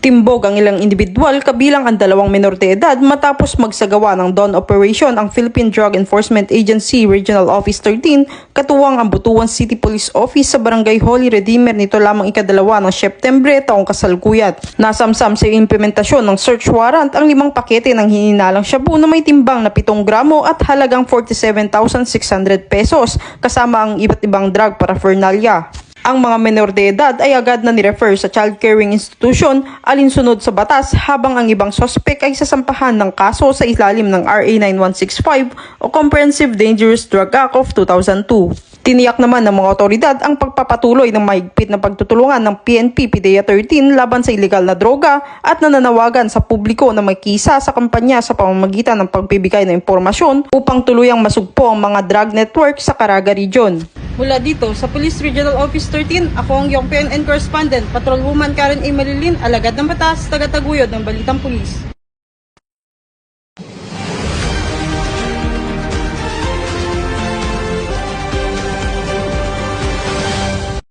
Timbog ang ilang individual kabilang ang 2 menor de edad matapos magsagawa ng dawn operation ang Philippine Drug Enforcement Agency Regional Office 13 katuwang ang Butuan City Police Office sa Barangay Holy Redeemer nito lamang ika-2 ng Setyembre taong kasalukuyat. Nasamsam sa implementasyon ng search warrant ang 5 pakete ng hininalang shabu na may timbang na 7 gramo at halagang 47,600 pesos kasama ang iba't ibang drug paraphernalia. Ang mga menor de edad ay agad na nirefer sa child caring institution alinsunod sa batas habang ang ibang sospek ay sasampahan ng kaso sa ilalim ng RA 9165 o Comprehensive Dangerous Drug Act of 2002. Tiniyak naman ng mga otoridad ang pagpapatuloy ng mahigpit na pagtutulungan ng PNP PDEA 13 laban sa ilegal na droga at nananawagan sa publiko na makisa sa kampanya sa pamamagitan ng pagbibigay ng impormasyon upang tuluyang masugpo ang mga drug network sa Caraga Region. Mula dito sa Police Regional Office 13, ako ang iyong PNN correspondent, Patrolwoman Karen A. Malilin, alagad ng batas, taga-taguyod ng Balitang Pulis.